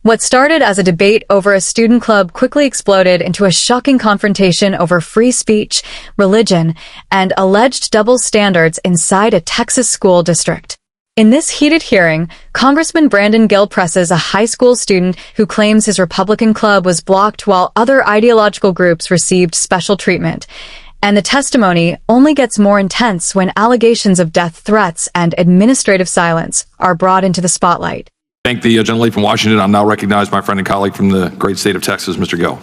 What started as a debate over a student club quickly exploded into a shocking confrontation over free speech, religion, and alleged double standards inside a Texas school district. In this heated hearing, Congressman Brandon Gill presses a high school student who claims his Republican club was blocked while other ideological groups received special treatment. And the testimony only gets more intense when allegations of death threats and administrative silence are brought into the spotlight. Thank the gentlelady from Washington. I'll now recognize my friend and colleague from the great state of Texas, Mr. Gill.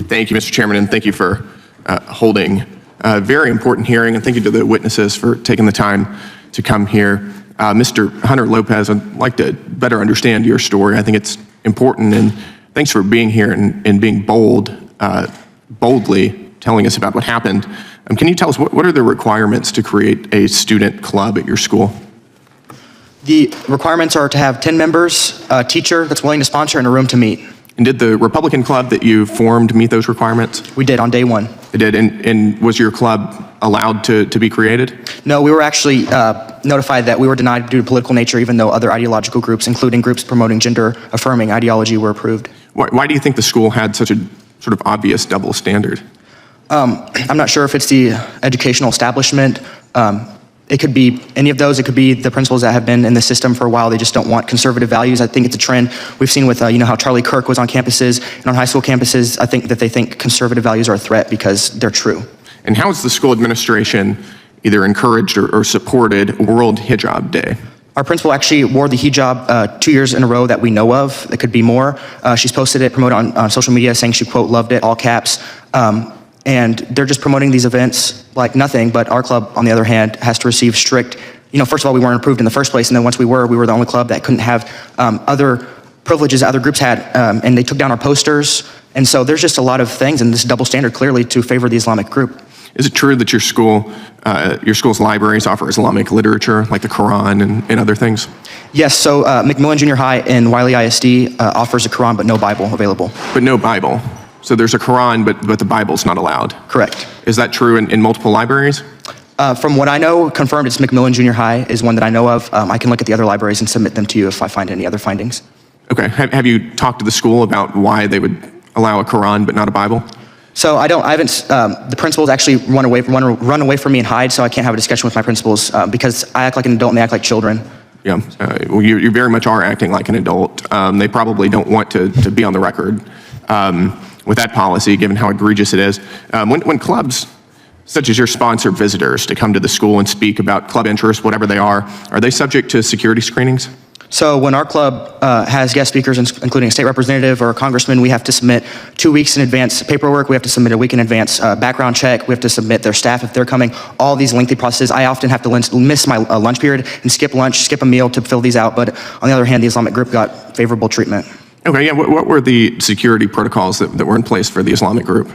Thank you, Mr. Chairman, and thank you for holding a very important hearing, and thank you to the witnesses for taking the time to come here. Mr. Hunter Lopez, I'd like to better understand your story. I think it's important, and thanks for being here and being boldly telling us about what happened. Can you tell us what are the requirements to create a student club at your school? The requirements are to have 10 members, a teacher that's willing to sponsor, and a room to meet. And did the Republican club that you formed meet those requirements? We did on day one. It did, and was your club allowed to be created? No, we were actually notified that we were denied due to political nature, even though other ideological groups, including groups promoting gender-affirming ideology, were approved. Why do you think the school had such a sort of obvious double standard? I'm not sure if it's the educational establishment. It could be any of those. It could be the principals that have been in the system for a while. They just don't want conservative values. I think it's a trend we've seen with, how Charlie Kirk was on campuses and on high school campuses. I think that they think conservative values are a threat because they're true. And how has the school administration either encouraged or supported World Hijab Day? Our principal actually wore the hijab 2 years in a row that we know of. It could be more. She's posted it, promoted on social media, saying she, quote, loved it, all caps. And they're just promoting these events like nothing, but our club, on the other hand, has to receive strict, first of all, we weren't approved in the first place, and then once we were the only club that couldn't have other privileges that other groups had, and they took down our posters. And so there's just a lot of things, and this double standard clearly to favor the Islamic group. Is it true that your school's libraries offer Islamic literature, like the Quran and other things? Yes, so McMillan Junior High and Wiley ISD offers a Quran, but no Bible available. But no Bible. So there's a Quran, but the Bible's not allowed. Correct. Is that true in multiple libraries? From what I know, confirmed, it's McMillan Junior High is one that I know of. I can look at the other libraries and submit them to you if I find any other findings. Okay. Have you talked to the school about why they would allow a Quran but not a Bible? So I haven't, the principals actually run away from me and hide, so I can't have a discussion with my principals because I act like an adult and they act like children. Yeah, well, you very much are acting like an adult. They probably don't want to be on the record with that policy, given how egregious it is. When clubs such as your sponsor visitors to come to the school and speak about club interests, whatever they are they subject to security screenings? So when our club has guest speakers, including a state representative or a congressman, we have to submit 2 weeks in advance paperwork. We have to submit a week in advance background check. We have to submit their staff if they're coming. All these lengthy processes. I often have to miss my lunch period and skip lunch, skip a meal to fill these out. But on the other hand, the Islamic group got favorable treatment. Okay, yeah. What were the security protocols that were in place for the Islamic group?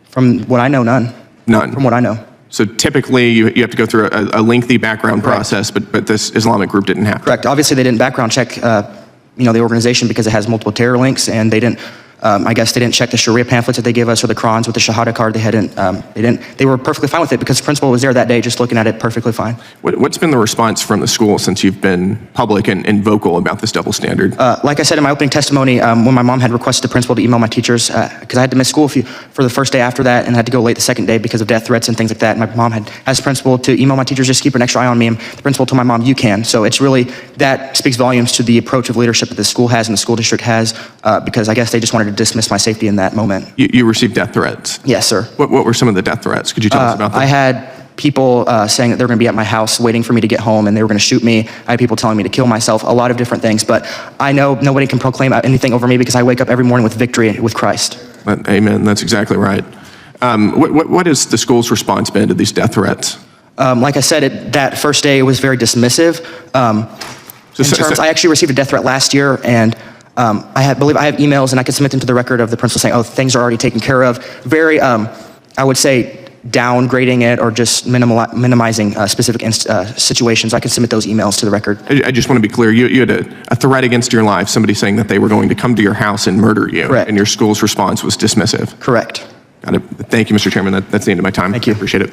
From what I know, none. None? From what I know. So typically you have to go through a lengthy background process, but this Islamic group didn't have to. Correct. Obviously, they didn't background check, the organization because it has multiple terror links, and they didn't. I guess they didn't check the Sharia pamphlets that they gave us or the Qurans with the Shahada card. They were perfectly fine with it because the principal was there that day, just looking at it perfectly fine. What's been the response from the school since you've been public and vocal about this double standard? Like I said in my opening testimony, when my mom had requested the principal to email my teachers, because I had to miss school for the first day after that and had to go late the second day because of death threats and things like that. And my mom had asked the principal to email my teachers, just keep an extra eye on me. And the principal told my mom, you can. So it's really, that speaks volumes to the approach of leadership that the school has and the school district has, because I guess they just wanted to dismiss my safety in that moment. You received death threats? Yes, sir. What were some of the death threats? Could you tell us about them? I had people saying that they were going to be at my house waiting for me to get home and they were going to shoot me. I had people telling me to kill myself, a lot of different things. But I know nobody can proclaim anything over me because I wake up every morning with victory with Christ. Amen. That's exactly right. What has the school's response been to these death threats? Like I said, that first day it was very dismissive. I actually received a death threat last year, and I believe I have emails and I can submit them to the record of the principal saying, oh, things are already taken care of. Very, I would say, downgrading it or just minimizing specific situations. I can submit those emails to the record. I just want to be clear. You had a threat against your life, somebody saying that they were going to come to your house and murder you. Correct. And your school's response was dismissive. Correct. Got it. Thank you, Mr. Chairman. That's the end of my time. Thank you. I appreciate it.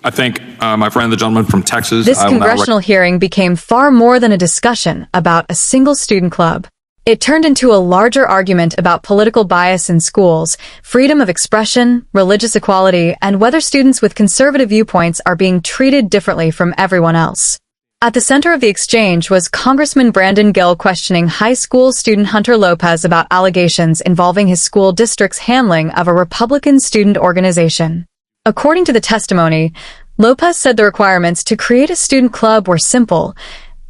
I thank my friend, the gentleman from Texas. This congressional hearing became far more than a discussion about a single student club. It turned into a larger argument about political bias in schools, freedom of expression, religious equality, and whether students with conservative viewpoints are being treated differently from everyone else. At the center of the exchange was Congressman Brandon Gill questioning high school student Hunter Lopez about allegations involving his school district's handling of a Republican student organization. According to the testimony, Lopez said the requirements to create a student club were simple: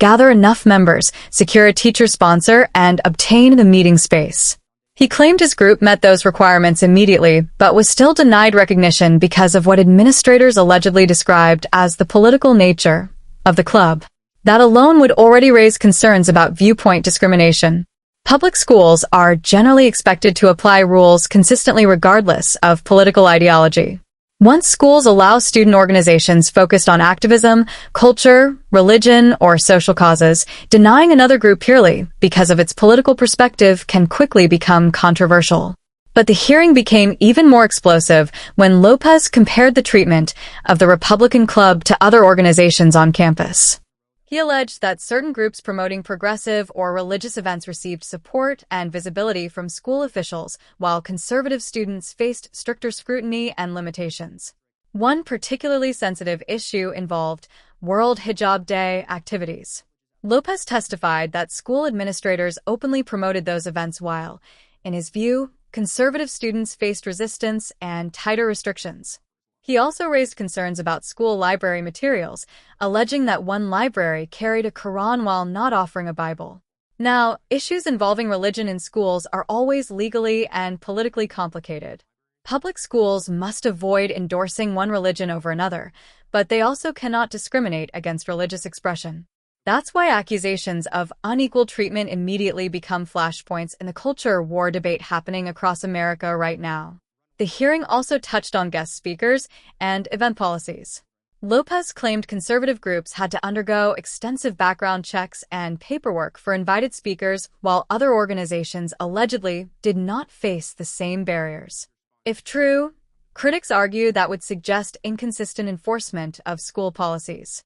gather enough members, secure a teacher sponsor, and obtain the meeting space. He claimed his group met those requirements immediately, but was still denied recognition because of what administrators allegedly described as the political nature of the club. That alone would already raise concerns about viewpoint discrimination. Public schools are generally expected to apply rules consistently regardless of political ideology. Once schools allow student organizations focused on activism, culture, religion, or social causes, denying another group purely because of its political perspective can quickly become controversial. But the hearing became even more explosive when Lopez compared the treatment of the Republican Club to other organizations on campus. He alleged that certain groups promoting progressive or religious events received support and visibility from school officials, while conservative students faced stricter scrutiny and limitations. One particularly sensitive issue involved World Hijab Day activities. Lopez testified that school administrators openly promoted those events while, in his view, conservative students faced resistance and tighter restrictions. He also raised concerns about school library materials, alleging that one library carried a Quran while not offering a Bible. Now, issues involving religion in schools are always legally and politically complicated. Public schools must avoid endorsing one religion over another, but they also cannot discriminate against religious expression. That's why accusations of unequal treatment immediately become flashpoints in the culture war debate happening across America right now. The hearing also touched on guest speakers and event policies. Lopez claimed conservative groups had to undergo extensive background checks and paperwork for invited speakers, while other organizations allegedly did not face the same barriers. If true, critics argue that would suggest inconsistent enforcement of school policies.